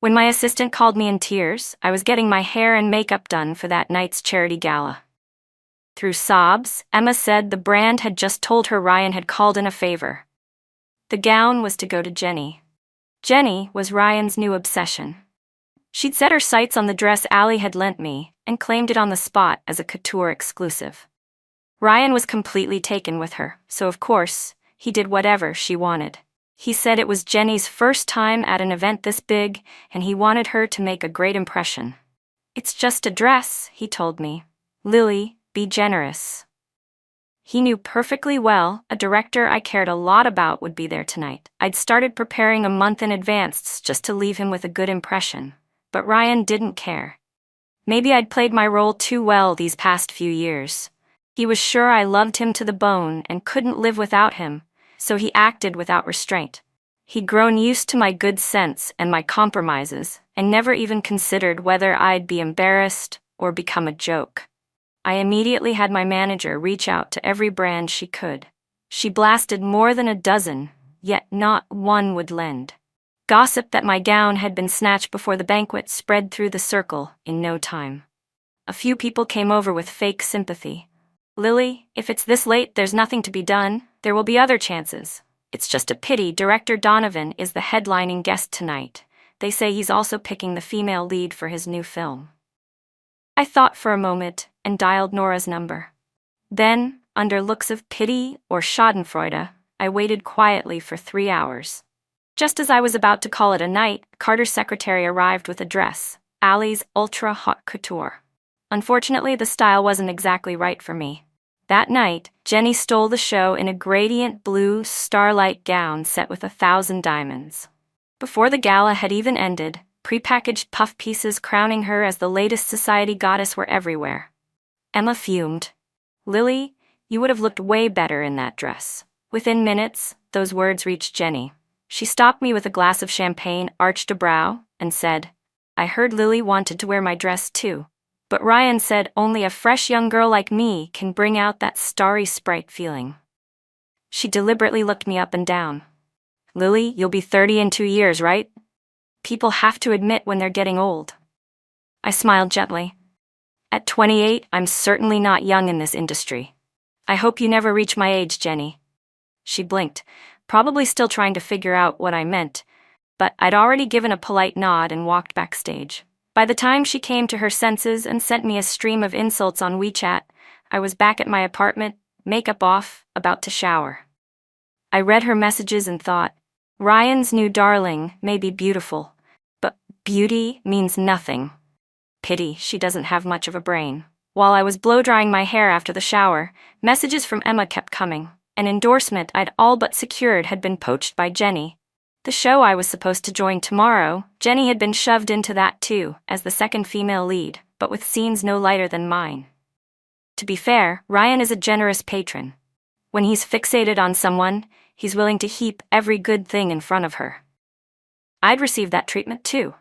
When my assistant called me in tears, I was getting my hair and makeup done for that night's charity gala. Through sobs, Emma said the brand had just told her Ryan had called in a favor. The gown was to go to Jenny. Jenny was Ryan's new obsession. She'd set her sights on the dress Allie had lent me and claimed it on the spot as a couture exclusive. Ryan was completely taken with her, so of course, he did whatever she wanted. He said it was Jenny's first time at an event this big, and he wanted her to make a great impression. "It's just a dress," he told me. "Lily, be generous." He knew perfectly well a director I cared a lot about would be there tonight. I'd started preparing a month in advance just to leave him with a good impression. But Ryan didn't care. Maybe I'd played my role too well these past few years. He was sure I loved him to the bone and couldn't live without him, so he acted without restraint. He'd grown used to my good sense and my compromises, and never even considered whether I'd be embarrassed or become a joke. I immediately had my manager reach out to every brand she could. She blasted more than a dozen, yet not one would lend. Gossip that my gown had been snatched before the banquet spread through the circle in no time. A few people came over with fake sympathy. "Lily, if it's this late, there's nothing to be done. There will be other chances. It's just a pity Director Donovan is the headlining guest tonight. They say he's also picking the female lead for his new film." I thought for a moment and dialed Nora's number. Then, under looks of pity or schadenfreude, I waited quietly for 3 hours. Just as I was about to call it a night, Carter's secretary arrived with a dress, Allie's ultra haute couture. Unfortunately, the style wasn't exactly right for me. That night, Jenny stole the show in a gradient blue starlight gown set with 1,000 diamonds. Before the gala had even ended, prepackaged puff pieces crowning her as the latest society goddess were everywhere. Emma fumed. "Lily, you would have looked way better in that dress." Within minutes, those words reached Jenny. She stopped me with a glass of champagne, arched a brow, and said, "I heard Lily wanted to wear my dress too. But Ryan said only a fresh young girl like me can bring out that starry sprite feeling." She deliberately looked me up and down. "Lily, you'll be 30 in 2 years, right? People have to admit when they're getting old." I smiled gently. "At 28, I'm certainly not young in this industry. I hope you never reach my age, Jenny." She blinked, probably still trying to figure out what I meant, but I'd already given a polite nod and walked backstage. By the time she came to her senses and sent me a stream of insults on WeChat, I was back at my apartment, makeup off, about to shower. I read her messages and thought, Ryan's new darling may be beautiful, but beauty means nothing. Pity she doesn't have much of a brain. While I was blow-drying my hair after the shower, messages from Emma kept coming. An endorsement I'd all but secured had been poached by Jenny. The show I was supposed to join tomorrow, Jenny had been shoved into that too, as the second female lead, but with scenes no lighter than mine. To be fair, Ryan is a generous patron. When he's fixated on someone, he's willing to heap every good thing in front of her. I'd received that treatment too.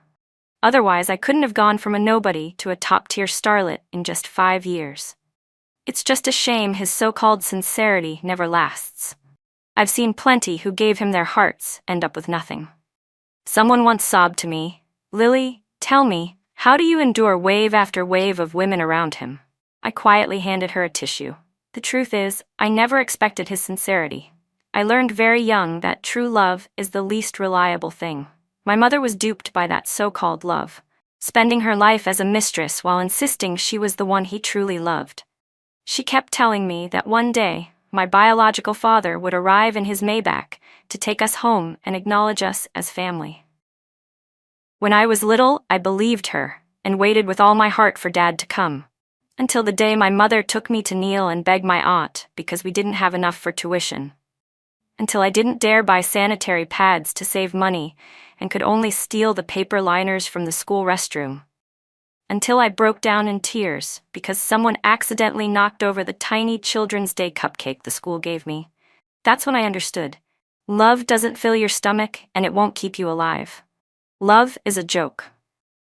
Otherwise, I couldn't have gone from a nobody to a top-tier starlet in just 5 years. It's just a shame his so-called sincerity never lasts. I've seen plenty who gave him their hearts end up with nothing. Someone once sobbed to me, "Lily, tell me, how do you endure wave after wave of women around him?" I quietly handed her a tissue. The truth is, I never expected his sincerity. I learned very young that true love is the least reliable thing. My mother was duped by that so-called love, spending her life as a mistress while insisting she was the one he truly loved. She kept telling me that one day, my biological father would arrive in his Maybach to take us home and acknowledge us as family. When I was little, I believed her and waited with all my heart for Dad to come, until the day my mother took me to kneel and beg my aunt because we didn't have enough for tuition. Until I didn't dare buy sanitary pads to save money and could only steal the paper liners from the school restroom. Until I broke down in tears because someone accidentally knocked over the tiny Children's Day cupcake the school gave me. That's when I understood. Love doesn't fill your stomach and it won't keep you alive. Love is a joke.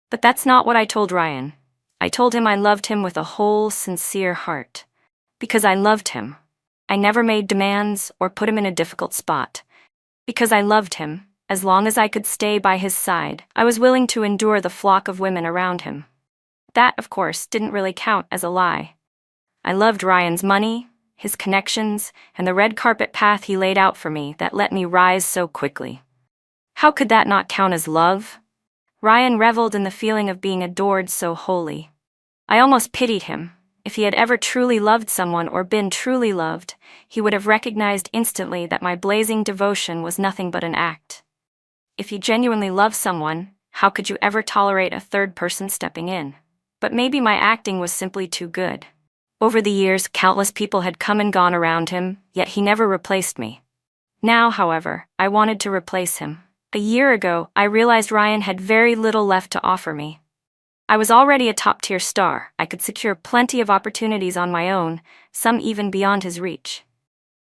But that's not what I told Ryan. I told him I loved him with a whole, sincere heart. Because I loved him. I never made demands or put him in a difficult spot. Because I loved him, As long as I could stay by his side, I was willing to endure the flock of women around him. That, of course, didn't really count as a lie. I loved Ryan's money, his connections, and the red carpet path he laid out for me that let me rise so quickly. How could that not count as love? Ryan reveled in the feeling of being adored so wholly. I almost pitied him. If he had ever truly loved someone or been truly loved, he would have recognized instantly that my blazing devotion was nothing but an act. If you genuinely love someone, how could you ever tolerate a third person stepping in? But maybe my acting was simply too good. Over the years, countless people had come and gone around him, yet he never replaced me. Now, however, I wanted to replace him. A year ago, I realized Ryan had very little left to offer me. I was already a top-tier star. I could secure plenty of opportunities on my own, some even beyond his reach.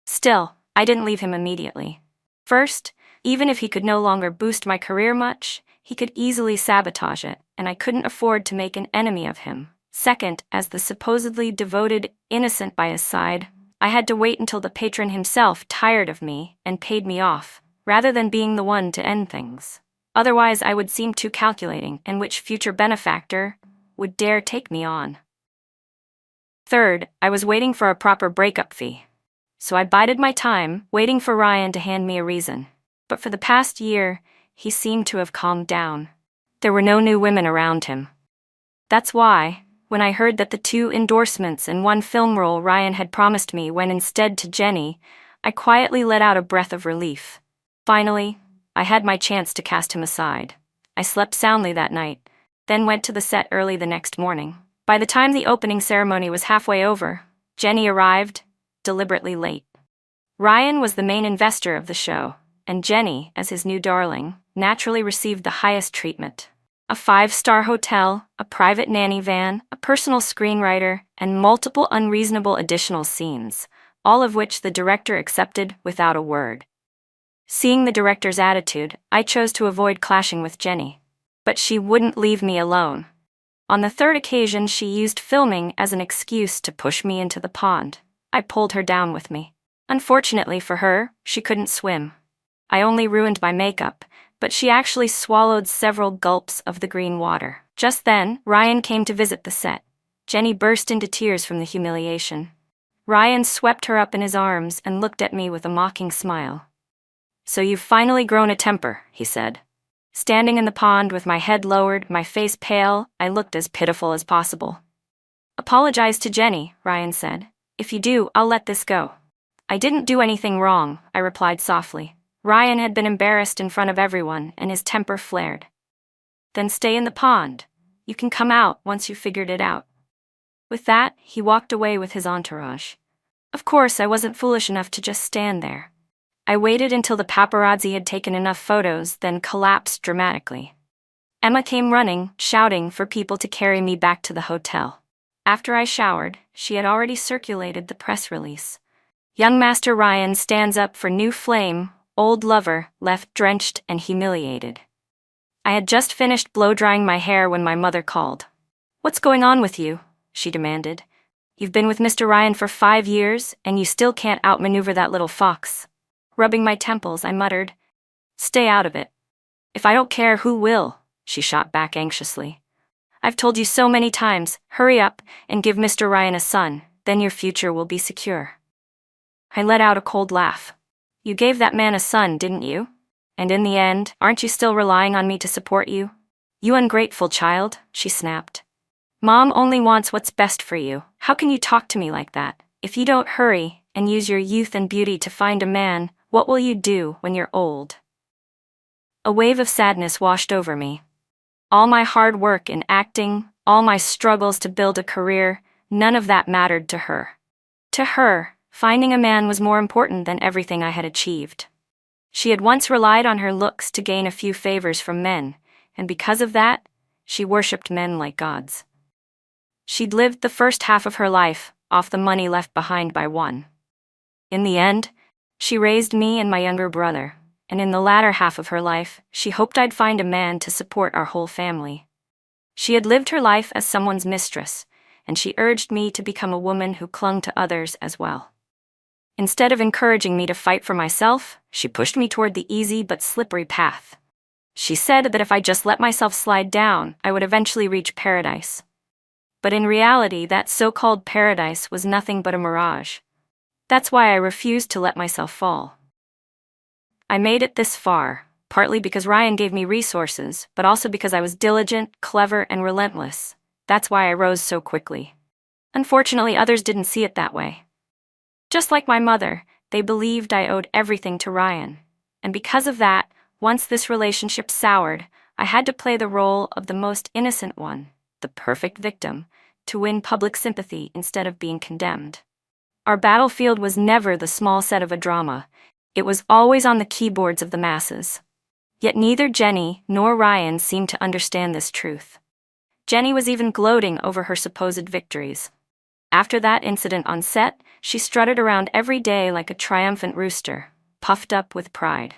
Still, I didn't leave him immediately. First, even if he could no longer boost my career much, he could easily sabotage it, and I couldn't afford to make an enemy of him. Second, as the supposedly devoted innocent by his side, I had to wait until the patron himself tired of me and paid me off, rather than being the one to end things. Otherwise, I would seem too calculating, and which future benefactor would dare take me on? Third, I was waiting for a proper breakup fee. So I bided my time, waiting for Ryan to hand me a reason. But for the past year, he seemed to have calmed down. There were no new women around him. That's why, when I heard that the 2 endorsements and 1 film role Ryan had promised me went instead to Jenny, I quietly let out a breath of relief. Finally, I had my chance to cast him aside. I slept soundly that night, then went to the set early the next morning. By the time the opening ceremony was halfway over, Jenny arrived, deliberately late. Ryan was the main investor of the show, and Jenny, as his new darling, naturally received the highest treatment. A 5-star hotel, a private nanny van, a personal screenwriter, and multiple unreasonable additional scenes, all of which the director accepted without a word. Seeing the director's attitude, I chose to avoid clashing with Jenny. But she wouldn't leave me alone. On the 3rd occasion, she used filming as an excuse to push me into the pond. I pulled her down with me. Unfortunately for her, she couldn't swim. I only ruined my makeup, but she actually swallowed several gulps of the green water. Just then, Ryan came to visit the set. Jenny burst into tears from the humiliation. Ryan swept her up in his arms and looked at me with a mocking smile. "So you've finally grown a temper," he said. Standing in the pond with my head lowered, my face pale, I looked as pitiful as possible. "Apologize to Jenny," Ryan said. "If you do, I'll let this go." "I didn't do anything wrong," I replied softly. Ryan had been embarrassed in front of everyone, and his temper flared. "Then stay in the pond. You can come out once you've figured it out." With that, he walked away with his entourage. Of course, I wasn't foolish enough to just stand there. I waited until the paparazzi had taken enough photos, then collapsed dramatically. Emma came running, shouting for people to carry me back to the hotel. After I showered, she had already circulated the press release. "Young Master Ryan stands up for new flame, old lover left drenched and humiliated." I had just finished blow-drying my hair when my mother called. "What's going on with you?" she demanded. "You've been with Mr. Ryan for 5 years, and you still can't outmaneuver that little fox." Rubbing my temples, I muttered, "Stay out of it." "If I don't care, who will?" she shot back anxiously. "I've told you so many times, hurry up and give Mr. Ryan a son, then your future will be secure." I let out a cold laugh. "You gave that man a son, didn't you? And in the end, aren't you still relying on me to support you?" "You ungrateful child," she snapped. "Mom only wants what's best for you. How can you talk to me like that? If you don't hurry and use your youth and beauty to find a man, what will you do when you're old?" A wave of sadness washed over me. All my hard work in acting, all my struggles to build a career, none of that mattered to her. To her, finding a man was more important than everything I had achieved. She had once relied on her looks to gain a few favors from men, and because of that, she worshipped men like gods. She'd lived the first half of her life off the money left behind by one. In the end, she raised me and my younger brother, and in the latter half of her life, she hoped I'd find a man to support our whole family. She had lived her life as someone's mistress, and she urged me to become a woman who clung to others as well. Instead of encouraging me to fight for myself, she pushed me toward the easy but slippery path. She said that if I just let myself slide down, I would eventually reach paradise. But in reality, that so-called paradise was nothing but a mirage. That's why I refused to let myself fall. I made it this far, partly because Ryan gave me resources, but also because I was diligent, clever, and relentless. That's why I rose so quickly. Unfortunately, others didn't see it that way. Just like my mother, they believed I owed everything to Ryan. And because of that, once this relationship soured, I had to play the role of the most innocent one, the perfect victim, to win public sympathy instead of being condemned. Our battlefield was never the small set of a drama. It was always on the keyboards of the masses. Yet neither Jenny nor Ryan seemed to understand this truth. Jenny was even gloating over her supposed victories. After that incident on set, she strutted around every day like a triumphant rooster, puffed up with pride.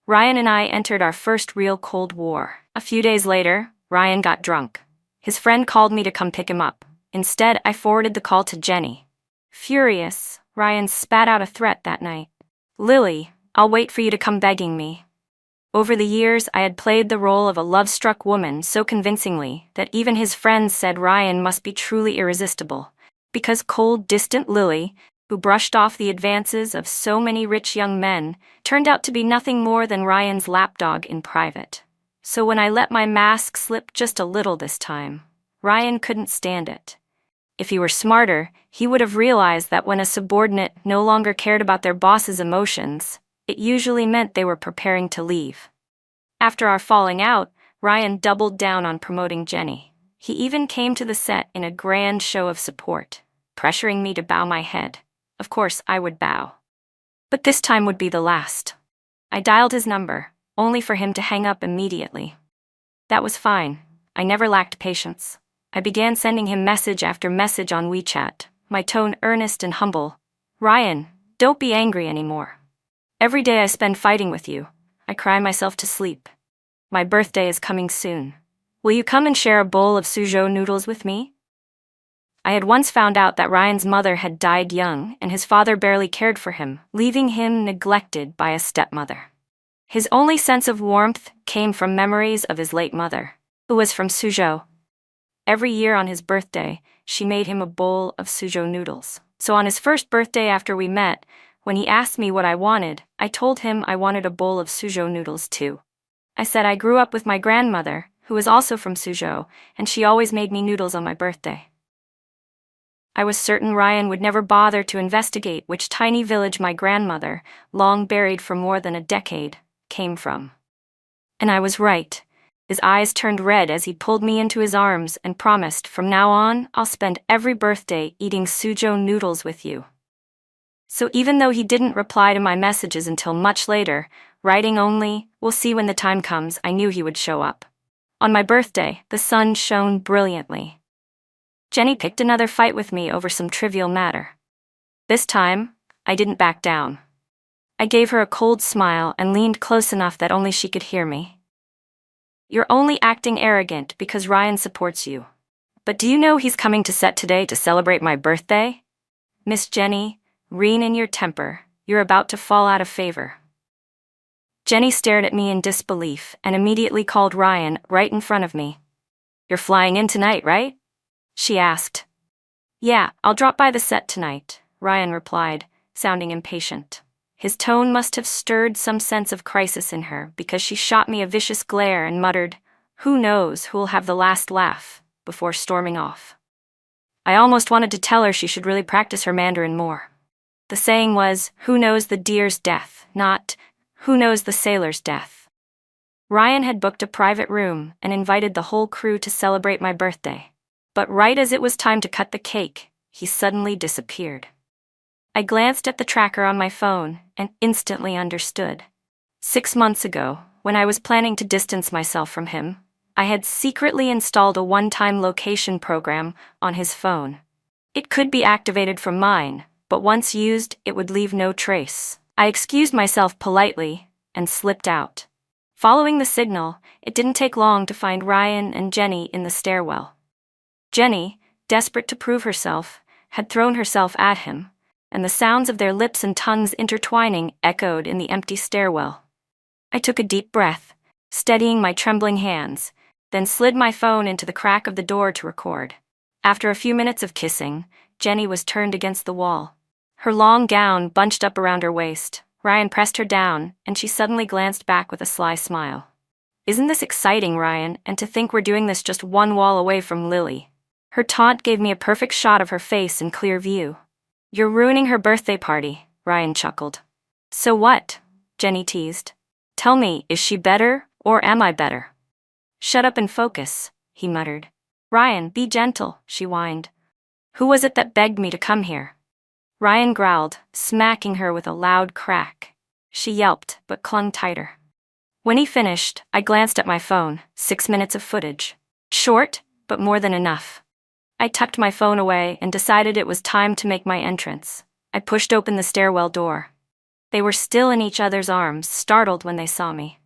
Ryan and I entered our first real Cold War. A few days later, Ryan got drunk. His friend called me to come pick him up. Instead, I forwarded the call to Jenny. Furious, Ryan spat out a threat that night. "Lily, I'll wait for you to come begging me." Over the years, I had played the role of a love-struck woman so convincingly that even his friends said Ryan must be truly irresistible. Because cold, distant Lily, who brushed off the advances of so many rich young men, turned out to be nothing more than Ryan's lapdog in private. So when I let my mask slip just a little this time, Ryan couldn't stand it. If he were smarter, he would have realized that when a subordinate no longer cared about their boss's emotions, it usually meant they were preparing to leave. After our falling out, Ryan doubled down on promoting Jenny. He even came to the set in a grand show of support, pressuring me to bow my head. Of course, I would bow. But this time would be the last. I dialed his number, only for him to hang up immediately. That was fine. I never lacked patience. I began sending him message after message on WeChat, my tone earnest and humble. "Ryan, don't be angry anymore. Every day I spend fighting with you, I cry myself to sleep. My birthday is coming soon. Will you come and share a bowl of suzhou noodles with me?" I had once found out that Ryan's mother had died young and his father barely cared for him, leaving him neglected by a stepmother. His only sense of warmth came from memories of his late mother, who was from Suzhou. Every year on his birthday, she made him a bowl of suzhou noodles. So on his first birthday after we met, when he asked me what I wanted, I told him I wanted a bowl of suzhou noodles too. I said I grew up with my grandmother, who was also from Suzhou, and she always made me noodles on my birthday. I was certain Ryan would never bother to investigate which tiny village my grandmother, long buried for more than a decade, came from. And I was right. His eyes turned red as he pulled me into his arms and promised, "From now on, I'll spend every birthday eating suzhou noodles with you." So even though he didn't reply to my messages until much later, writing only, "We'll see when the time comes," I knew he would show up. On my birthday, the sun shone brilliantly. Jenny picked another fight with me over some trivial matter. This time, I didn't back down. I gave her a cold smile and leaned close enough that only she could hear me. "You're only acting arrogant because Ryan supports you. But do you know he's coming to set today to celebrate my birthday? Miss Jenny, rein in your temper. You're about to fall out of favor." Jenny stared at me in disbelief and immediately called Ryan right in front of me. "You're flying in tonight, right?" she asked. "Yeah, I'll drop by the set tonight," Ryan replied, sounding impatient. His tone must have stirred some sense of crisis in her because she shot me a vicious glare and muttered, "Who knows who'll have the last laugh," before storming off. I almost wanted to tell her she should really practice her Mandarin more. The saying was, "Who knows the deer's death," not, "Who knows the sailor's death." Ryan had booked a private room and invited the whole crew to celebrate my birthday. But right as it was time to cut the cake, he suddenly disappeared. I glanced at the tracker on my phone and instantly understood. 6 months ago, when I was planning to distance myself from him, I had secretly installed a one-time location program on his phone. It could be activated from mine, but once used, it would leave no trace. I excused myself politely and slipped out. Following the signal, it didn't take long to find Ryan and Jenny in the stairwell. Jenny, desperate to prove herself, had thrown herself at him, and the sounds of their lips and tongues intertwining echoed in the empty stairwell. I took a deep breath, steadying my trembling hands, then slid my phone into the crack of the door to record. After a few minutes of kissing, Jenny was turned against the wall. Her long gown bunched up around her waist. Ryan pressed her down, and she suddenly glanced back with a sly smile. "Isn't this exciting, Ryan, and to think we're doing this just one wall away from Lily?" Her taunt gave me a perfect shot of her face in clear view. "You're ruining her birthday party," Ryan chuckled. "So what?" Jenny teased. "Tell me, is she better, or am I better?" "Shut up and focus," he muttered. "Ryan, be gentle," she whined. "Who was it that begged me to come here?" Ryan growled, smacking her with a loud crack. She yelped, but clung tighter. When he finished, I glanced at my phone. 6 minutes of footage. Short, but more than enough. I tucked my phone away and decided it was time to make my entrance. I pushed open the stairwell door. They were still in each other's arms, startled when they saw me.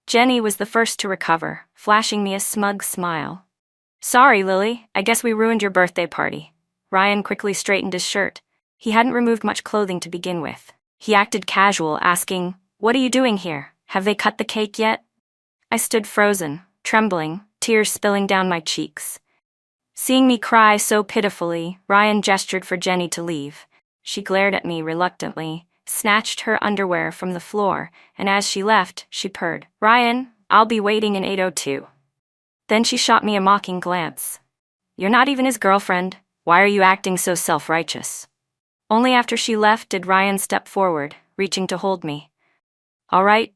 Jenny was the first to recover, flashing me a smug smile. "Sorry, Lily, I guess we ruined your birthday party." Ryan quickly straightened his shirt. He hadn't removed much clothing to begin with. He acted casual, asking, "What are you doing here? Have they cut the cake yet?" I stood frozen, trembling, tears spilling down my cheeks. Seeing me cry so pitifully, Ryan gestured for Jenny to leave. She glared at me reluctantly, snatched her underwear from the floor, and as she left, she purred, "Ryan, I'll be waiting in 802. Then she shot me a mocking glance. "You're not even his girlfriend. Why are you acting so self-righteous?" Only after she left did Ryan step forward, reaching to hold me. All right,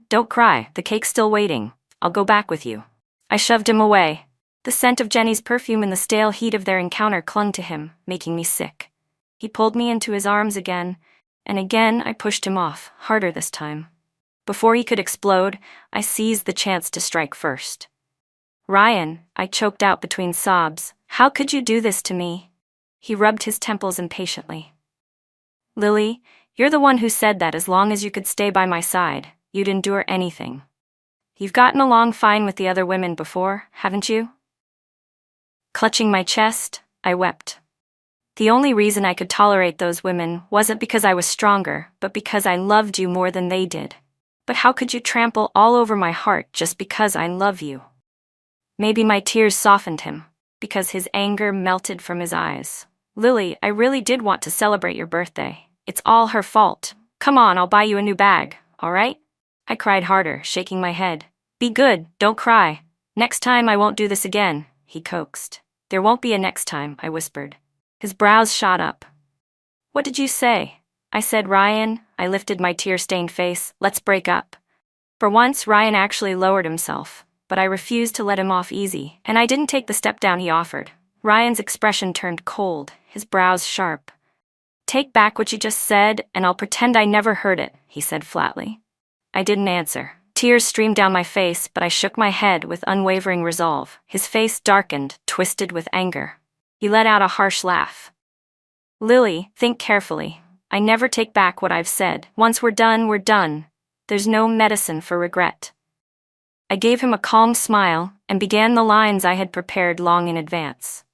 don't cry, the cake's still waiting. I'll go back with you." I shoved him away. The scent of Jenny's perfume and the stale heat of their encounter clung to him, making me sick. He pulled me into his arms again, and again I pushed him off, harder this time. Before he could explode, I seized the chance to strike first. "Ryan," I choked out between sobs, "how could you do this to me?" He rubbed his temples impatiently. "Lily, you're the one who said that as long as you could stay by my side, you'd endure anything. You've gotten along fine with the other women before, haven't you?" Clutching my chest, I wept. The only reason I could tolerate those women wasn't because I was stronger, but because I loved you more than they did. But how could you trample all over my heart just because I love you? Maybe my tears softened him, because his anger melted from his eyes. "Lily, I really did want to celebrate your birthday. It's all her fault. Come on, I'll buy you a new bag, all right?" I cried harder, shaking my head. "Be good, don't cry. Next time I won't do this again," he coaxed. "There won't be a next time," I whispered. His brows shot up. "What did you say?" I said. "Ryan," I lifted my tear-stained face, "let's break up." For once, Ryan actually lowered himself, but I refused to let him off easy, and I didn't take the step down he offered. Ryan's expression turned cold, his brows sharp. "Take back what you just said, and I'll pretend I never heard it," he said flatly. I didn't answer. Tears streamed down my face, but I shook my head with unwavering resolve. His face darkened, twisted with anger. He let out a harsh laugh. "Lily, think carefully. I never take back what I've said. Once we're done, we're done. There's no medicine for regret." I gave him a calm smile and began the lines I had prepared long in advance.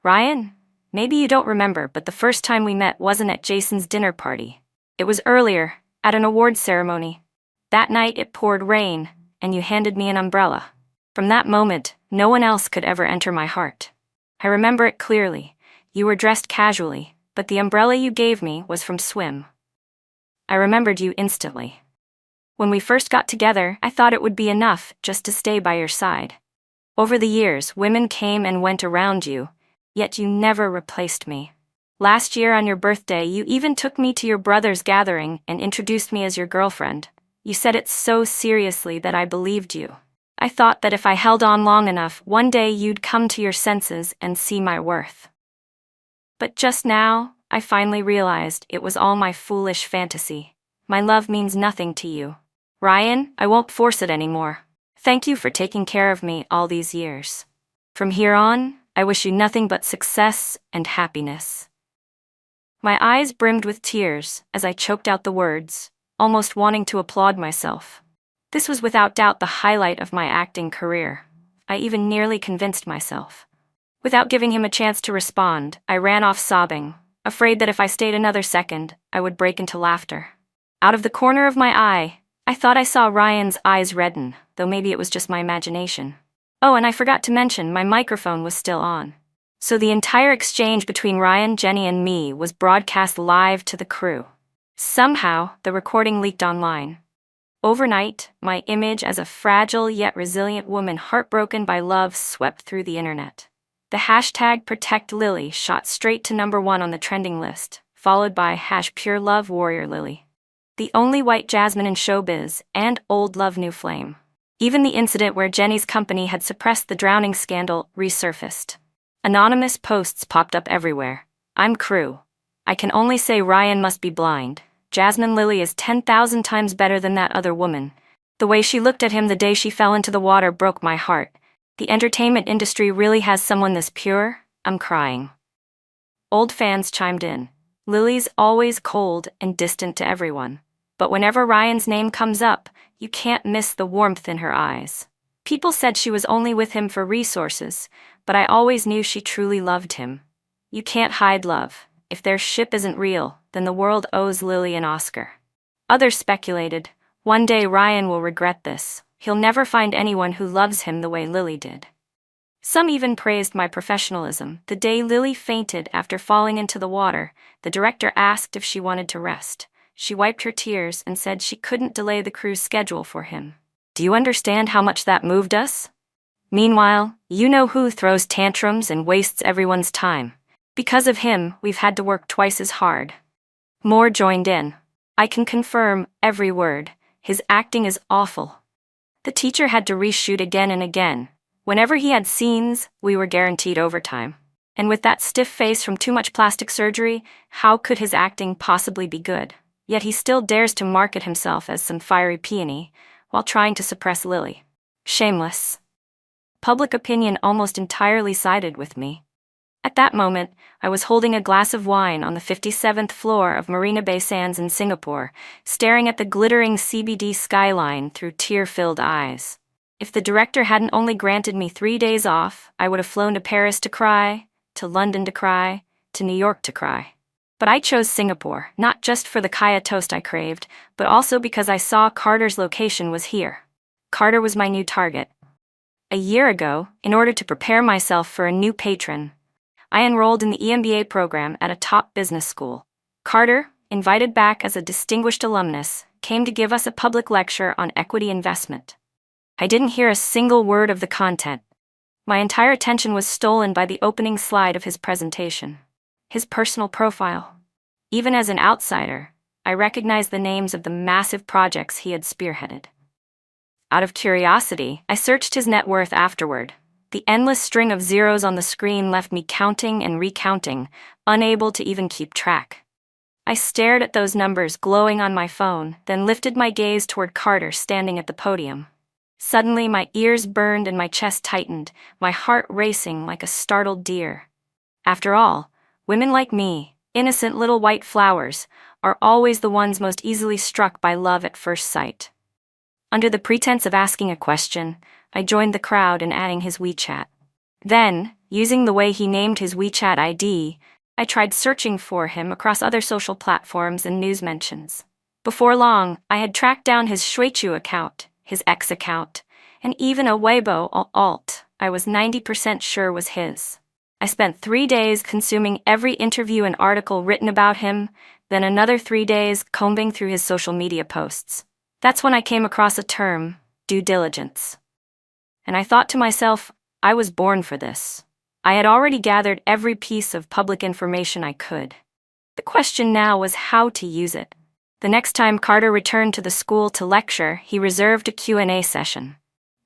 "Ryan, maybe you don't remember, but the first time we met wasn't at Jason's dinner party. It was earlier, at an awards ceremony. That night it poured rain, and you handed me an umbrella. From that moment, no one else could ever enter my heart. I remember it clearly. You were dressed casually, but the umbrella you gave me was from Swim. I remembered you instantly. When we first got together, I thought it would be enough just to stay by your side. Over the years, women came and went around you, yet you never replaced me. Last year on your birthday, you even took me to your brother's gathering and introduced me as your girlfriend. You said it so seriously that I believed you. I thought that if I held on long enough, one day you'd come to your senses and see my worth. But just now, I finally realized it was all my foolish fantasy. My love means nothing to you. Ryan, I won't force it anymore. Thank you for taking care of me all these years. From here on, I wish you nothing but success and happiness." My eyes brimmed with tears as I choked out the words, almost wanting to applaud myself. This was without doubt the highlight of my acting career. I even nearly convinced myself. Without giving him a chance to respond, I ran off sobbing. afraid that if I stayed another second, I would break into laughter. Out of the corner of my eye, I thought I saw Ryan's eyes redden, though maybe it was just my imagination. Oh, and I forgot to mention, my microphone was still on. So the entire exchange between Ryan, Jenny, and me was broadcast live to the crew. Somehow, the recording leaked online. Overnight, my image as a fragile yet resilient woman heartbroken by love swept through the internet. The hashtag #ProtectLily shot straight to #1 on the trending list, followed by #PureLoveWarriorLily. The only white Jasmine in showbiz, and old love new flame. Even the incident where Jenny's company had suppressed the drowning scandal resurfaced. Anonymous posts popped up everywhere. I'm crew. I can only say Ryan must be blind. Jasmine Lily is 10,000 times better than that other woman. The way she looked at him the day she fell into the water broke my heart. The entertainment industry really has someone this pure? I'm crying. Old fans chimed in. Lily's always cold and distant to everyone. But whenever Ryan's name comes up, you can't miss the warmth in her eyes. People said she was only with him for resources, but I always knew she truly loved him. You can't hide love. If their ship isn't real, then the world owes Lily an Oscar. Others speculated, one day Ryan will regret this. He'll never find anyone who loves him the way Lily did. Some even praised my professionalism. The day Lily fainted after falling into the water, the director asked if she wanted to rest. She wiped her tears and said she couldn't delay the crew's schedule for him. Do you understand how much that moved us? Meanwhile, you know who throws tantrums and wastes everyone's time. Because of him, we've had to work twice as hard. More joined in. I can confirm every word. His acting is awful. The teacher had to reshoot again and again. Whenever he had scenes, we were guaranteed overtime. And with that stiff face from too much plastic surgery, how could his acting possibly be good? Yet he still dares to market himself as some fiery peony, while trying to suppress Lily. Shameless. Public opinion almost entirely sided with me. At that moment, I was holding a glass of wine on the 57th floor of Marina Bay Sands in Singapore, staring at the glittering CBD skyline through tear-filled eyes. If the director hadn't only granted me 3 days off, I would have flown to Paris to cry, to London to cry, to New York to cry. But I chose Singapore, not just for the kaya toast I craved, but also because I saw Carter's location was here. Carter was my new target. A year ago, in order to prepare myself for a new patron, I enrolled in the EMBA program at a top business school. Carter, invited back as a distinguished alumnus, came to give us a public lecture on equity investment. I didn't hear a single word of the content. My entire attention was stolen by the opening slide of his presentation. His personal profile. Even as an outsider, I recognized the names of the massive projects he had spearheaded. Out of curiosity, I searched his net worth afterward. The endless string of zeros on the screen left me counting and recounting, unable to even keep track. I stared at those numbers glowing on my phone, then lifted my gaze toward Carter standing at the podium. Suddenly, my ears burned and my chest tightened, my heart racing like a startled deer. After all, women like me, innocent little white flowers, are always the ones most easily struck by love at first sight. Under the pretense of asking a question, I joined the crowd in adding his WeChat. Then, using the way he named his WeChat ID, I tried searching for him across other social platforms and news mentions. Before long, I had tracked down his Shuichu account, his X account, and even a Weibo alt I was 90% sure was his. I spent 3 days consuming every interview and article written about him, then another 3 days combing through his social media posts. That's when I came across a term, due diligence. And I thought to myself, I was born for this. I had already gathered every piece of public information I could. The question now was how to use it. The next time Carter returned to the school to lecture, he reserved a Q&A session.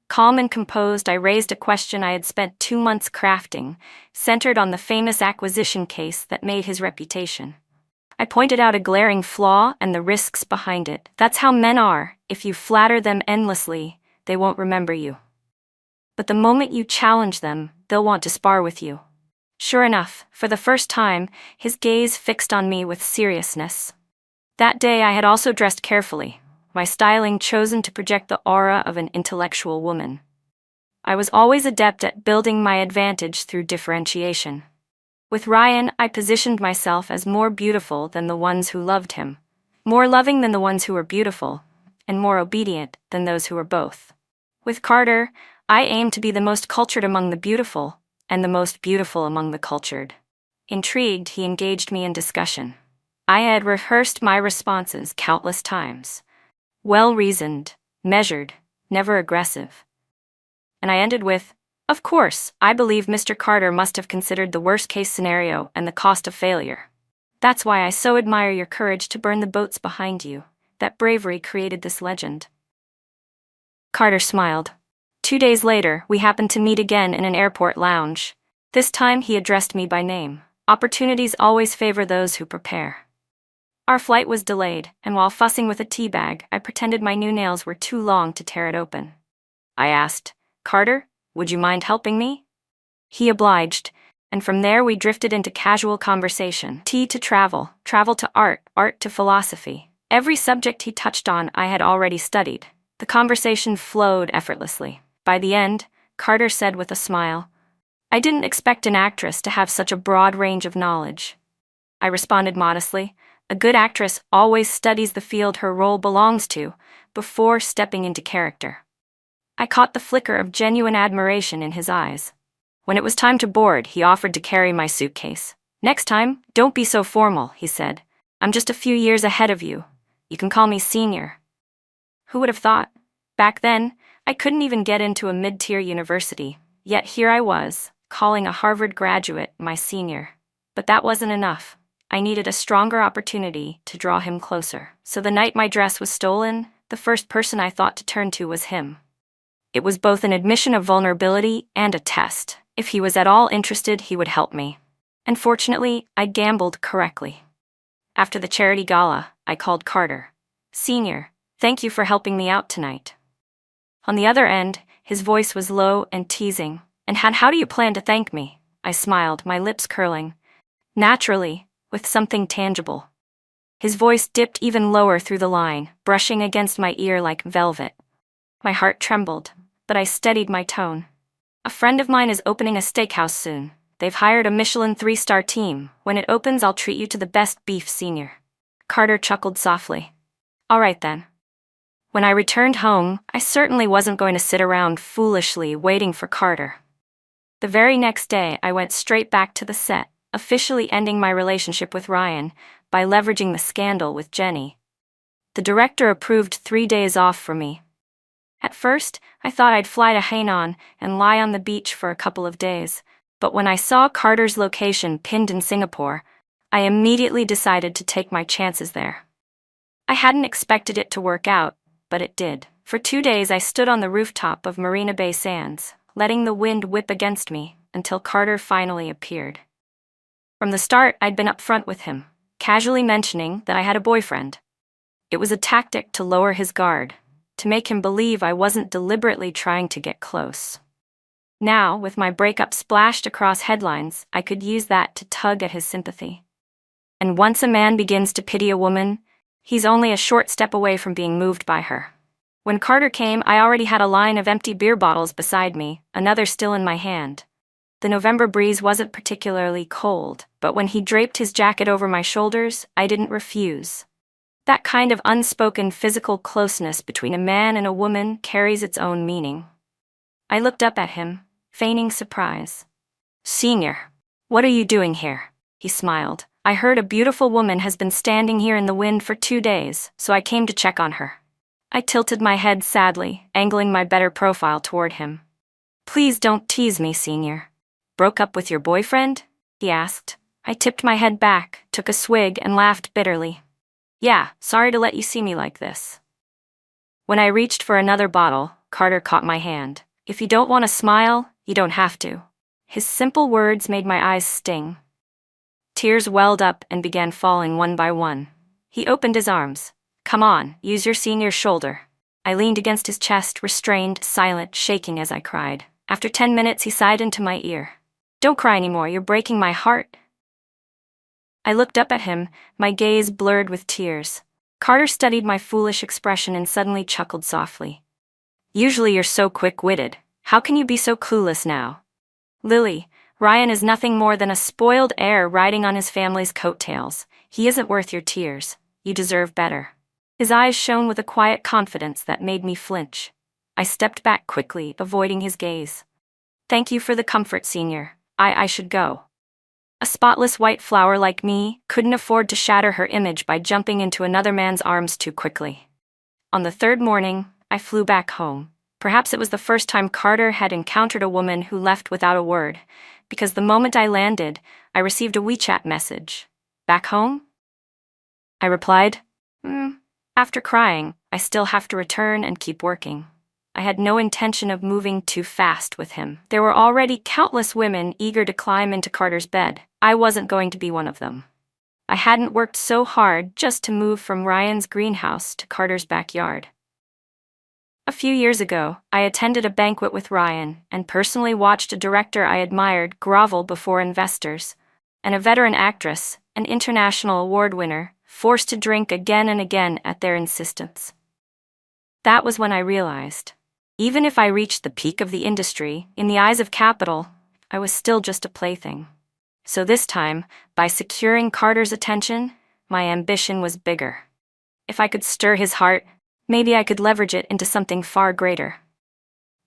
Calm and composed, I raised a question I had spent 2 months crafting, centered on the famous acquisition case that made his reputation. I pointed out a glaring flaw and the risks behind it. That's how men are. If you flatter them endlessly, they won't remember you. But the moment you challenge them, they'll want to spar with you. Sure enough, for the first time, his gaze fixed on me with seriousness. That day I had also dressed carefully, my styling chosen to project the aura of an intellectual woman. I was always adept at building my advantage through differentiation. With Ryan, I positioned myself as more beautiful than the ones who loved him, more loving than the ones who were beautiful, and more obedient than those who were both. With Carter, I aimed to be the most cultured among the beautiful, and the most beautiful among the cultured. Intrigued, he engaged me in discussion. I had rehearsed my responses countless times. Well-reasoned, measured, never aggressive. And I ended with, "Of course, I believe Mr. Carter must have considered the worst-case scenario and the cost of failure. That's why I so admire your courage to burn the boats behind you. That bravery created this legend." Carter smiled. 2 days later, we happened to meet again in an airport lounge. This time he addressed me by name. Opportunities always favor those who prepare. Our flight was delayed, and while fussing with a tea bag, I pretended my new nails were too long to tear it open. I asked, "Carter, would you mind helping me?" He obliged, and from there we drifted into casual conversation. Tea to travel, travel to art, art to philosophy. Every subject he touched on I had already studied. The conversation flowed effortlessly. By the end, Carter said with a smile, "I didn't expect an actress to have such a broad range of knowledge." I responded modestly, "A good actress always studies the field her role belongs to before stepping into character." I caught the flicker of genuine admiration in his eyes. When it was time to board, he offered to carry my suitcase. "Next time, don't be so formal," he said. "I'm just a few years ahead of you. You can call me senior." Who would have thought? Back then, I couldn't even get into a mid-tier university, yet here I was, calling a Harvard graduate my senior. But that wasn't enough. I needed a stronger opportunity to draw him closer. So the night my dress was stolen, the first person I thought to turn to was him. It was both an admission of vulnerability and a test. If he was at all interested, he would help me. And fortunately, I gambled correctly. After the charity gala, I called Carter. "Senior, thank you for helping me out tonight." On the other end, his voice was low and teasing. "And how do you plan to thank me?" I smiled, my lips curling. "Naturally, with something tangible." His voice dipped even lower through the line, brushing against my ear like velvet. My heart trembled, but I steadied my tone. "A friend of mine is opening a steakhouse soon. They've hired a Michelin 3-star team. When it opens, I'll treat you to the best beef, senior." Carter chuckled softly. "All right then." When I returned home, I certainly wasn't going to sit around foolishly waiting for Carter. The very next day, I went straight back to the set, officially ending my relationship with Ryan by leveraging the scandal with Jenny. The director approved 3 days off for me. At first, I thought I'd fly to Hainan and lie on the beach for a couple of days, but when I saw Carter's location pinned in Singapore, I immediately decided to take my chances there. I hadn't expected it to work out, but it did. For 2 days I stood on the rooftop of Marina Bay Sands, letting the wind whip against me, until Carter finally appeared. From the start, I'd been upfront with him, casually mentioning that I had a boyfriend. It was a tactic to lower his guard, to make him believe I wasn't deliberately trying to get close. Now, with my breakup splashed across headlines, I could use that to tug at his sympathy. And once a man begins to pity a woman, he's only a short step away from being moved by her. When Carter came, I already had a line of empty beer bottles beside me, another still in my hand. The November breeze wasn't particularly cold, but when he draped his jacket over my shoulders, I didn't refuse. That kind of unspoken physical closeness between a man and a woman carries its own meaning. I looked up at him, feigning surprise. "Senior, what are you doing here?" He smiled. "I heard a beautiful woman has been standing here in the wind for 2 days, so I came to check on her." I tilted my head sadly, angling my better profile toward him. "Please don't tease me, senior. Broke up with your boyfriend?" he asked. I tipped my head back, took a swig, and laughed bitterly. "Yeah, sorry to let you see me like this." When I reached for another bottle, Carter caught my hand. "If you don't want to smile, you don't have to." His simple words made my eyes sting. Tears welled up and began falling one by one. He opened his arms. "Come on, use your senior's shoulder." I leaned against his chest, restrained, silent, shaking as I cried. After 10 minutes, he sighed into my ear. "Don't cry anymore, you're breaking my heart." I looked up at him, my gaze blurred with tears. Carter studied my foolish expression and suddenly chuckled softly. "Usually you're so quick-witted. How can you be so clueless now?" "Lily, Ryan is nothing more than a spoiled heir riding on his family's coattails. He isn't worth your tears. You deserve better. His eyes shone with a quiet confidence that made me flinch. I stepped back quickly, avoiding his gaze. Thank you for the comfort, Senior. I should go. A spotless white flower like me couldn't afford to shatter her image by jumping into another man's arms too quickly. On the third morning, I flew back home. Perhaps it was the first time Carter had encountered a woman who left without a word, because the moment I landed, I received a WeChat message. Back home? I replied, After crying, I still have to return and keep working. I had no intention of moving too fast with him. There were already countless women eager to climb into Carter's bed. I wasn't going to be one of them. I hadn't worked so hard just to move from Ryan's greenhouse to Carter's backyard. A few years ago, I attended a banquet with Ryan and personally watched a director I admired grovel before investors, and a veteran actress, an international award winner, forced to drink again and again at their insistence. That was when I realized, even if I reached the peak of the industry, in the eyes of capital, I was still just a plaything. So this time, by securing Carter's attention, my ambition was bigger. If I could stir his heart, maybe I could leverage it into something far greater.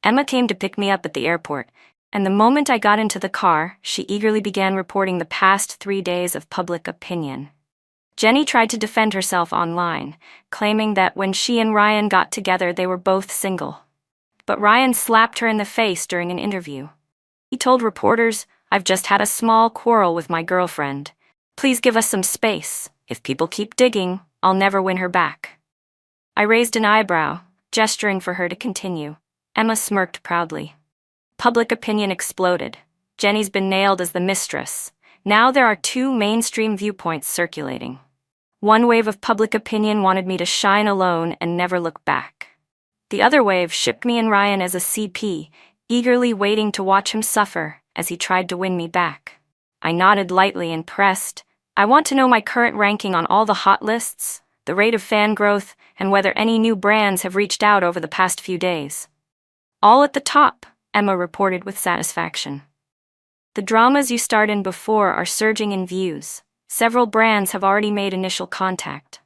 Emma came to pick me up at the airport, and the moment I got into the car, she eagerly began reporting the past 3 days of public opinion. Jenny tried to defend herself online, claiming that when she and Ryan got together they were both single. But Ryan slapped her in the face during an interview. He told reporters, "I've just had a small quarrel with my girlfriend. Please give us some space. If people keep digging, I'll never win her back." I raised an eyebrow, gesturing for her to continue. Emma smirked proudly. Public opinion exploded. Jenny's been nailed as the mistress. Now there are 2 mainstream viewpoints circulating. One wave of public opinion wanted me to shine alone and never look back. The other wave shipped me and Ryan as a CP, eagerly waiting to watch him suffer as he tried to win me back. I nodded lightly and pressed, "I want to know my current ranking on all the hot lists, the rate of fan growth, and whether any new brands have reached out over the past few days." "All at the top," Emma reported with satisfaction. "The dramas you starred in before are surging in views. Several brands have already made initial contact."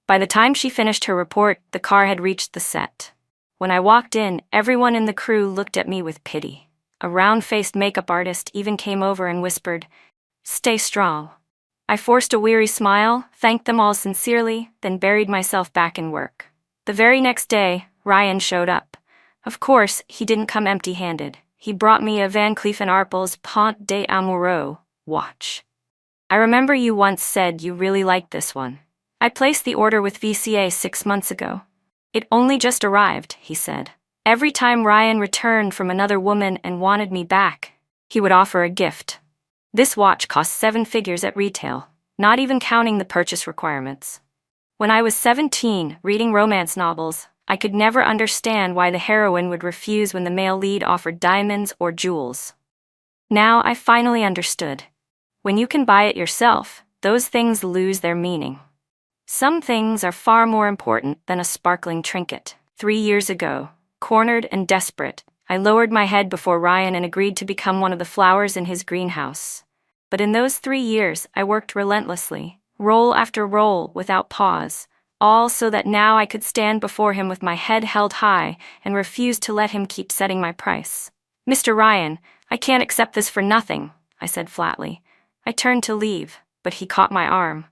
By the time she finished her report, the car had reached the set. When I walked in, everyone in the crew looked at me with pity. A round-faced makeup artist even came over and whispered, "Stay strong." I forced a weary smile, thanked them all sincerely, then buried myself back in work. The very next day, Ryan showed up. Of course, he didn't come empty-handed. He brought me a Van Cleef & Arpels Pont des Amoureux watch. "I remember you once said you really liked this one. I placed the order with VCA 6 months ago. It only just arrived," he said. Every time Ryan returned from another woman and wanted me back, he would offer a gift. This watch cost 7 figures at retail, not even counting the purchase requirements. When I was 17, reading romance novels, I could never understand why the heroine would refuse when the male lead offered diamonds or jewels. Now I finally understood. When you can buy it yourself, those things lose their meaning. Some things are far more important than a sparkling trinket. 3 years ago, cornered and desperate, I lowered my head before Ryan and agreed to become one of the flowers in his greenhouse. But in those 3 years, I worked relentlessly, role after role without pause, all so that now I could stand before him with my head held high and refuse to let him keep setting my price. "Mr. Ryan, I can't accept this for nothing," I said flatly. I turned to leave, but he caught my arm.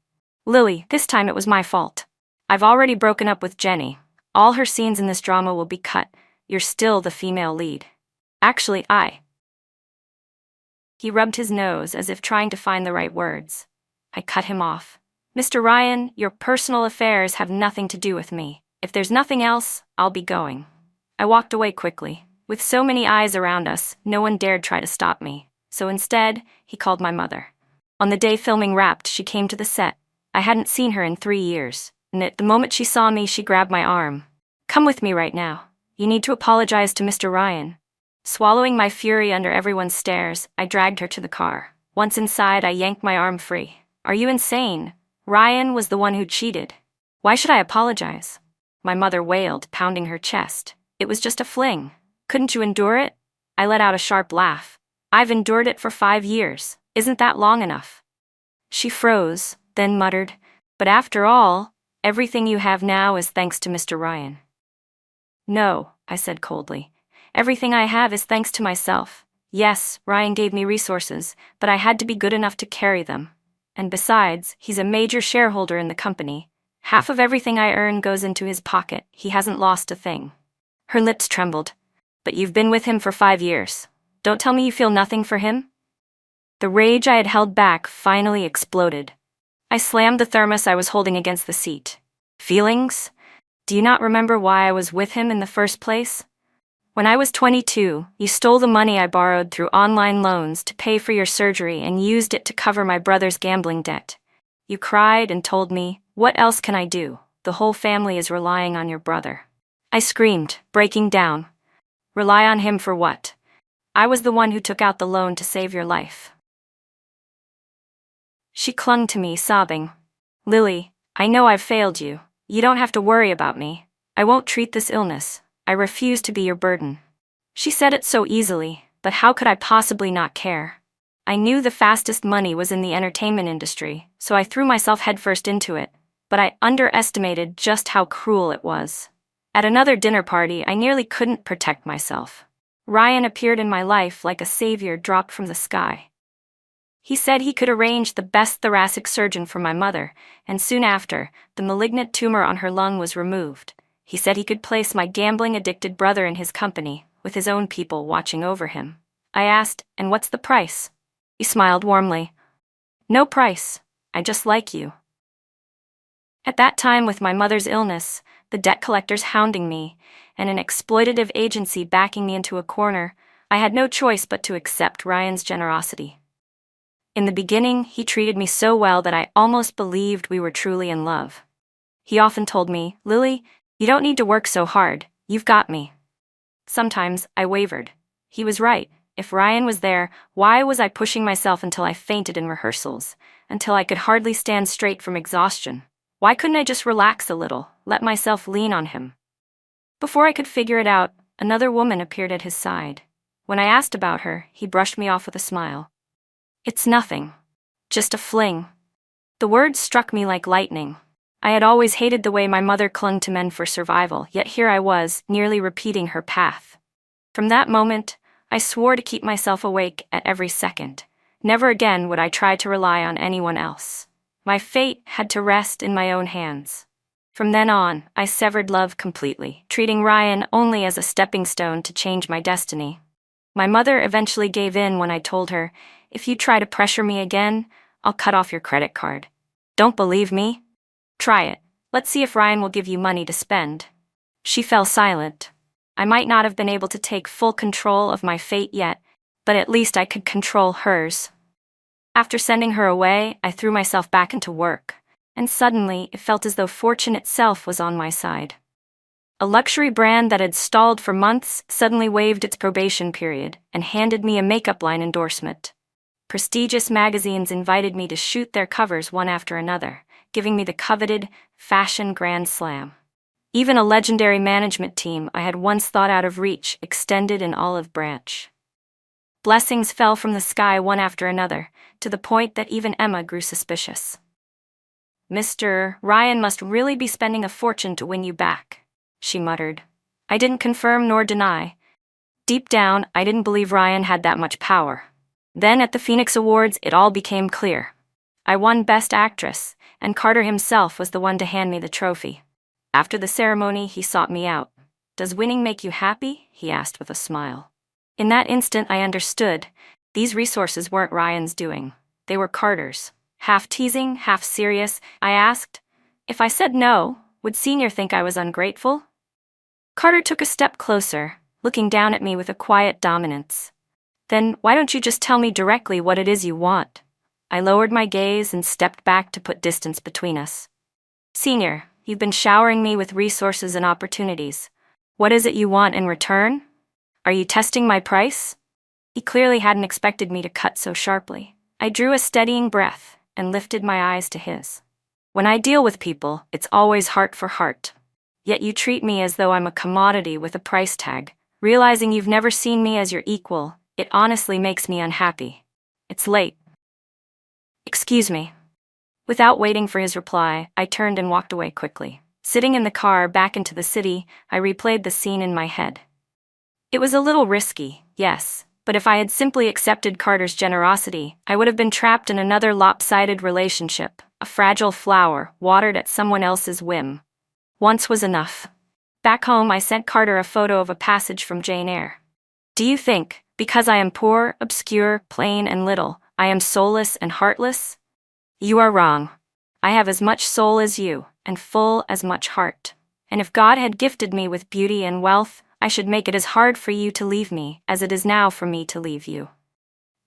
"Lily, this time it was my fault. I've already broken up with Jenny. All her scenes in this drama will be cut. You're still the female lead." "Actually, He rubbed his nose as if trying to find the right words. I cut him off. "Mr. Ryan, your personal affairs have nothing to do with me. If there's nothing else, I'll be going." I walked away quickly. With so many eyes around us, no one dared try to stop me. So instead, he called my mother. On the day filming wrapped, she came to the set. I hadn't seen her in 3 years, and at the moment she saw me, she grabbed my arm. "Come with me right now. You need to apologize to Mr. Ryan." Swallowing my fury under everyone's stares, I dragged her to the car. Once inside, I yanked my arm free. "Are you insane? Ryan was the one who cheated. Why should I apologize?" My mother wailed, pounding her chest. "It was just a fling. Couldn't you endure it?" I let out a sharp laugh. I've endured it for 5 years. Isn't that long enough? She froze, then muttered, but after all, everything you have now is thanks to Mr. Ryan. No, I said coldly. Everything I have is thanks to myself. Yes, Ryan gave me resources, but I had to be good enough to carry them. And besides, he's a major shareholder in the company. Half of everything I earn goes into his pocket. He hasn't lost a thing. Her lips trembled. But you've been with him for 5 years. Don't tell me you feel nothing for him? The rage I had held back finally exploded. I slammed the thermos I was holding against the seat. Feelings? Do you not remember why I was with him in the first place? When I was 22, you stole the money I borrowed through online loans to pay for your surgery and used it to cover my brother's gambling debt. You cried and told me, "What else can I do? The whole family is relying on your brother." I screamed, breaking down. Rely on him for what? I was the one who took out the loan to save your life. She clung to me, sobbing. Lily, I know I've failed you. You don't have to worry about me. I won't treat this illness. I refuse to be your burden. She said it so easily, but how could I possibly not care? I knew the fastest money was in the entertainment industry, so I threw myself headfirst into it, but I underestimated just how cruel it was. At another dinner party, I nearly couldn't protect myself. Ryan appeared in my life like a savior dropped from the sky. He said he could arrange the best thoracic surgeon for my mother, and soon after, the malignant tumor on her lung was removed. He said he could place my gambling-addicted brother in his company, with his own people watching over him. I asked, "And what's the price?" He smiled warmly. "No price. I just like you." At that time, with my mother's illness, the debt collectors hounding me, and an exploitative agency backing me into a corner, I had no choice but to accept Ryan's generosity. In the beginning, he treated me so well that I almost believed we were truly in love. He often told me, "Lily, you don't need to work so hard, you've got me." Sometimes I wavered. He was right. If Ryan was there, why was I pushing myself until I fainted in rehearsals, until I could hardly stand straight from exhaustion? Why couldn't I just relax a little, let myself lean on him? Before I could figure it out, another woman appeared at his side. When I asked about her, he brushed me off with a smile. "It's nothing. Just a fling." The words struck me like lightning. I had always hated the way my mother clung to men for survival, yet here I was, nearly repeating her path. From that moment, I swore to keep myself awake at every second. Never again would I try to rely on anyone else. My fate had to rest in my own hands. From then on, I severed love completely, treating Ryan only as a stepping stone to change my destiny. My mother eventually gave in when I told her, "If you try to pressure me again, I'll cut off your credit card." "Don't believe me? Try it. Let's see if Ryan will give you money to spend." She fell silent. I might not have been able to take full control of my fate yet, but at least I could control hers. After sending her away, I threw myself back into work, and suddenly it felt as though fortune itself was on my side. A luxury brand that had stalled for months suddenly waived its probation period and handed me a makeup line endorsement. Prestigious magazines invited me to shoot their covers one after another, giving me the coveted fashion grand slam. Even a legendary management team I had once thought out of reach extended an olive branch. Blessings fell from the sky one after another, to the point that even Emma grew suspicious. "Mr. Ryan must really be spending a fortune to win you back," she muttered. I didn't confirm nor deny. Deep down, I didn't believe Ryan had that much power. Then at the Phoenix Awards, it all became clear. I won Best Actress, and Carter himself was the one to hand me the trophy. After the ceremony, he sought me out. "Does winning make you happy?" he asked with a smile. In that instant, I understood. These resources weren't Ryan's doing. They were Carter's. Half teasing, half serious, I asked, "If I said no, would Senior think I was ungrateful?" Carter took a step closer, looking down at me with a quiet dominance. "Then why don't you just tell me directly what it is you want?" I lowered my gaze and stepped back to put distance between us. "Senior, you've been showering me with resources and opportunities. What is it you want in return? Are you testing my price?" He clearly hadn't expected me to cut so sharply. I drew a steadying breath and lifted my eyes to his. "When I deal with people, it's always heart for heart. Yet you treat me as though I'm a commodity with a price tag, realizing you've never seen me as your equal. It honestly makes me unhappy. It's late. Excuse me. Without waiting for his reply, I turned and walked away quickly. Sitting in the car back into the city, I replayed the scene in my head. It was a little risky, yes, but if I had simply accepted Carter's generosity, I would have been trapped in another lopsided relationship, a fragile flower watered at someone else's whim. Once was enough. Back home, I sent Carter a photo of a passage from Jane Eyre. Do you think, because I am poor, obscure, plain, and little, I am soulless and heartless? You are wrong. I have as much soul as you, and full as much heart. And if God had gifted me with beauty and wealth, I should make it as hard for you to leave me as it is now for me to leave you.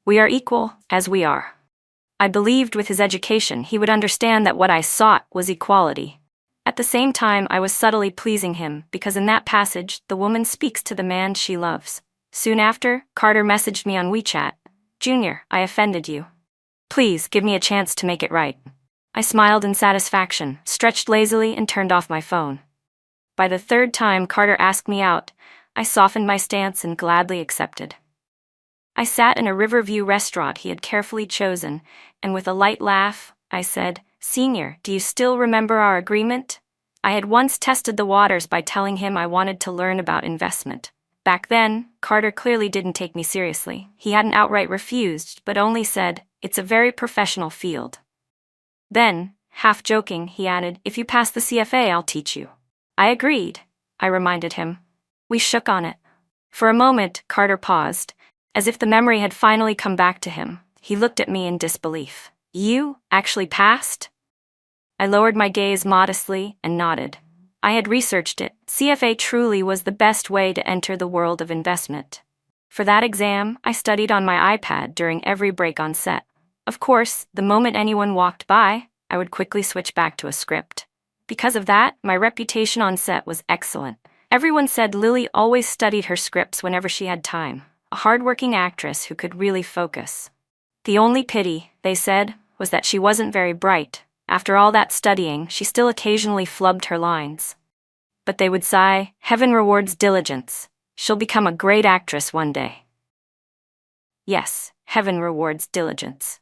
We are equal, as we are. I believed with his education he would understand that what I sought was equality. At the same time, I was subtly pleasing him because in that passage, the woman speaks to the man she loves. Soon after, Carter messaged me on WeChat. Junior, I offended you. Please give me a chance to make it right. I smiled in satisfaction, stretched lazily, and turned off my phone. By the third time Carter asked me out, I softened my stance and gladly accepted. I sat in a Riverview restaurant he had carefully chosen, and with a light laugh, I said, Senior, do you still remember our agreement? I had once tested the waters by telling him I wanted to learn about investment. Back then, Carter clearly didn't take me seriously. He hadn't outright refused, but only said, it's a very professional field. Then, half joking, he added, if you pass the CFA, I'll teach you. I agreed, I reminded him. We shook on it. For a moment, Carter paused, as if the memory had finally come back to him. He looked at me in disbelief. You actually passed? I lowered my gaze modestly and nodded. I had researched it. CFA truly was the best way to enter the world of investment. For that exam, I studied on my iPad during every break on set. Of course, the moment anyone walked by, I would quickly switch back to a script. Because of that, my reputation on set was excellent. Everyone said Lily always studied her scripts whenever she had time, a hardworking actress who could really focus. The only pity, they said, was that she wasn't very bright. After all that studying, she still occasionally flubbed her lines. But they would sigh, heaven rewards diligence. She'll become a great actress one day. Yes, heaven rewards diligence.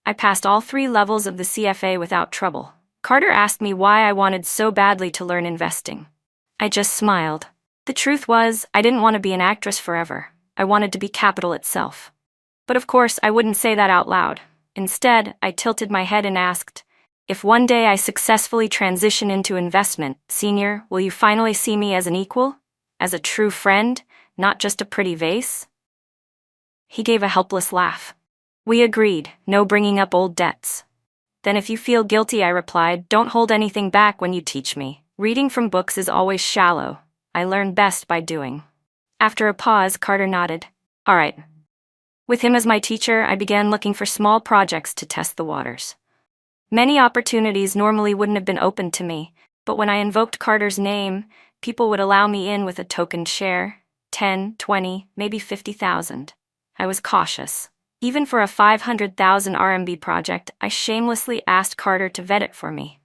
I passed all 3 levels of the CFA without trouble. Carter asked me why I wanted so badly to learn investing. I just smiled. The truth was, I didn't want to be an actress forever. I wanted to be capital itself. But of course, I wouldn't say that out loud. Instead, I tilted my head and asked, if one day I successfully transition into investment, Senior, will you finally see me as an equal? As a true friend, not just a pretty vase? He gave a helpless laugh. We agreed, no bringing up old debts. Then if you feel guilty, I replied, don't hold anything back when you teach me. Reading from books is always shallow. I learn best by doing. After a pause, Carter nodded. All right. With him as my teacher, I began looking for small projects to test the waters. Many opportunities normally wouldn't have been open to me, but when I invoked Carter's name, people would allow me in with a token share, 10, 20, maybe 50,000. I was cautious. Even for a 500,000 RMB project, I shamelessly asked Carter to vet it for me.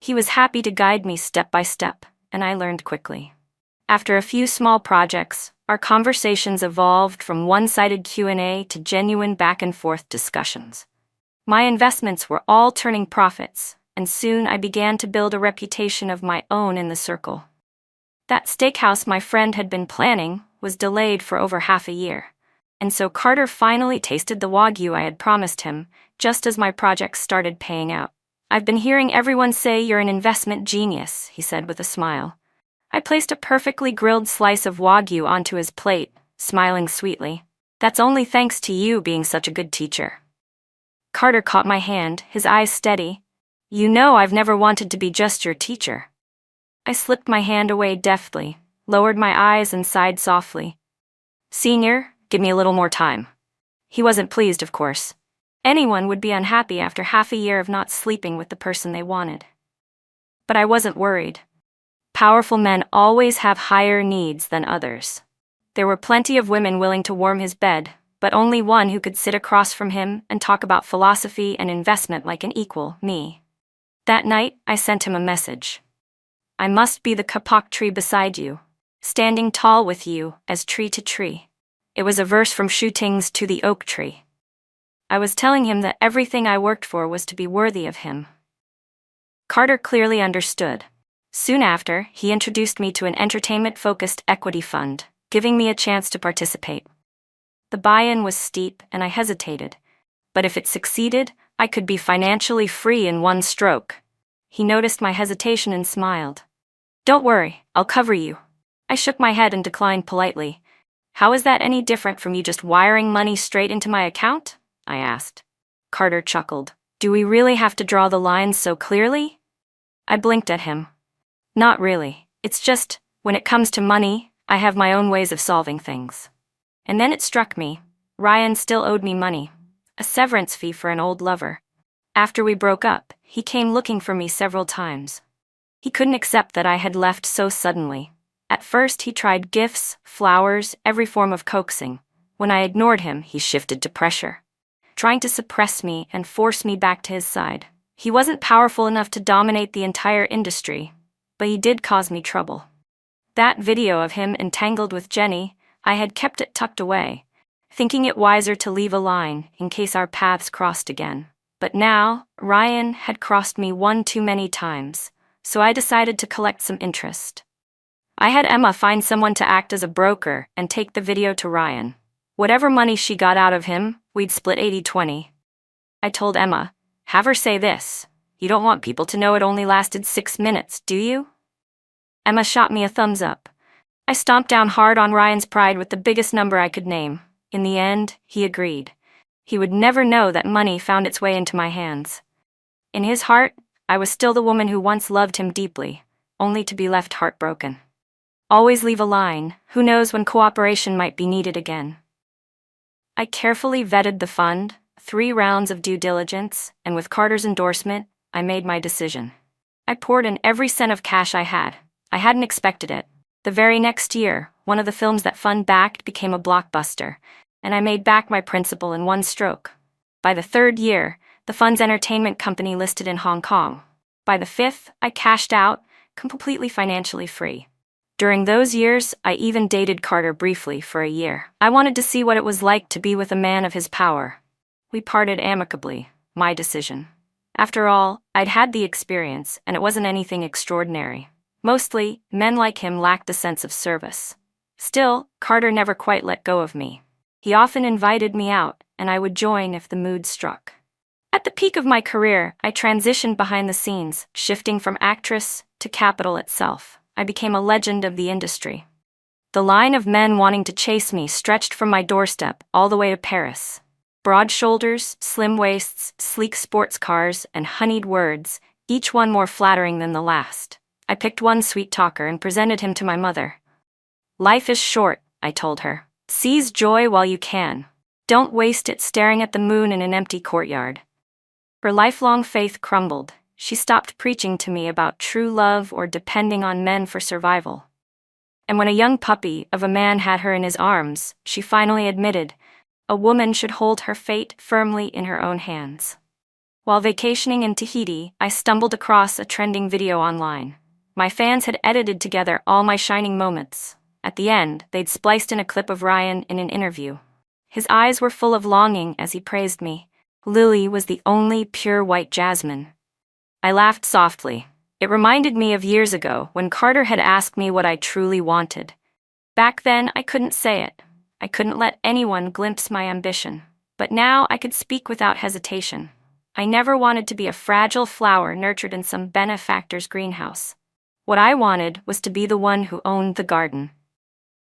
He was happy to guide me step by step, and I learned quickly. After a few small projects, our conversations evolved from one-sided Q&A to genuine back-and-forth discussions. My investments were all turning profits, and soon I began to build a reputation of my own in the circle. That steakhouse my friend had been planning was delayed for over half a year, and so Carter finally tasted the Wagyu I had promised him, just as my projects started paying out. I've been hearing everyone say you're an investment genius, he said with a smile. I placed a perfectly grilled slice of Wagyu onto his plate, smiling sweetly. That's only thanks to you being such a good teacher. Carter caught my hand, his eyes steady. You know I've never wanted to be just your teacher. I slipped my hand away deftly, lowered my eyes and sighed softly. Senior, give me a little more time. He wasn't pleased, of course. Anyone would be unhappy after half a year of not sleeping with the person they wanted. But I wasn't worried. Powerful men always have higher needs than others. There were plenty of women willing to warm his bed, but only one who could sit across from him and talk about philosophy and investment like an equal, me. That night, I sent him a message. I must be the kapok tree beside you, standing tall with you as tree to tree. It was a verse from Shootings to the Oak Tree. I was telling him that everything I worked for was to be worthy of him. Carter clearly understood. Soon after, he introduced me to an entertainment-focused equity fund, giving me a chance to participate. The buy-in was steep and I hesitated, but if it succeeded, I could be financially free in one stroke. He noticed my hesitation and smiled. "Don't worry, I'll cover you." I shook my head and declined politely. "How is that any different from you just wiring money straight into my account?" I asked. Carter chuckled. "Do we really have to draw the lines so clearly?" I blinked at him. "Not really. It's just, when it comes to money, I have my own ways of solving things." And then it struck me. Ryan still owed me money. A severance fee for an old lover. After we broke up, he came looking for me several times. He couldn't accept that I had left so suddenly. At first he tried gifts, flowers, every form of coaxing. When I ignored him, he shifted to pressure, trying to suppress me and force me back to his side. He wasn't powerful enough to dominate the entire industry, but he did cause me trouble. That video of him entangled with Jenny, I had kept it tucked away, thinking it wiser to leave a line in case our paths crossed again. But now, Ryan had crossed me one too many times, so I decided to collect some interest. I had Emma find someone to act as a broker and take the video to Ryan. Whatever money she got out of him, we'd split 80-20. I told Emma, "Have her say this. You don't want people to know it only lasted 6 minutes, do you?" Emma shot me a thumbs up. I stomped down hard on Ryan's pride with the biggest number I could name. In the end, he agreed. He would never know that money found its way into my hands. In his heart, I was still the woman who once loved him deeply, only to be left heartbroken. Always leave a line. Who knows when cooperation might be needed again. I carefully vetted the fund, 3 rounds of due diligence, and with Carter's endorsement, I made my decision. I poured in every cent of cash I had. I hadn't expected it. The very next year, one of the films that fund backed became a blockbuster, and I made back my principal in one stroke. By the 3rd year, the fund's entertainment company listed in Hong Kong. By the 5th, I cashed out, completely financially free. During those years, I even dated Carter briefly for a year. I wanted to see what it was like to be with a man of his power. We parted amicably, my decision. After all, I'd had the experience, and it wasn't anything extraordinary. Mostly, men like him lacked a sense of service. Still, Carter never quite let go of me. He often invited me out, and I would join if the mood struck. At the peak of my career, I transitioned behind the scenes, shifting from actress to capital itself. I became a legend of the industry. The line of men wanting to chase me stretched from my doorstep all the way to Paris. Broad shoulders, slim waists, sleek sports cars, and honeyed words, each one more flattering than the last. I picked one sweet talker and presented him to my mother. "Life is short," I told her. "Seize joy while you can. Don't waste it staring at the moon in an empty courtyard." Her lifelong faith crumbled. She stopped preaching to me about true love or depending on men for survival. And when a young puppy of a man had her in his arms, she finally admitted, a woman should hold her fate firmly in her own hands. While vacationing in Tahiti, I stumbled across a trending video online. My fans had edited together all my shining moments. At the end, they'd spliced in a clip of Ryan in an interview. His eyes were full of longing as he praised me. Lily was the only pure white jasmine. I laughed softly. It reminded me of years ago when Carter had asked me what I truly wanted. Back then, I couldn't say it. I couldn't let anyone glimpse my ambition. But now I could speak without hesitation. I never wanted to be a fragile flower nurtured in some benefactor's greenhouse. What I wanted was to be the one who owned the garden.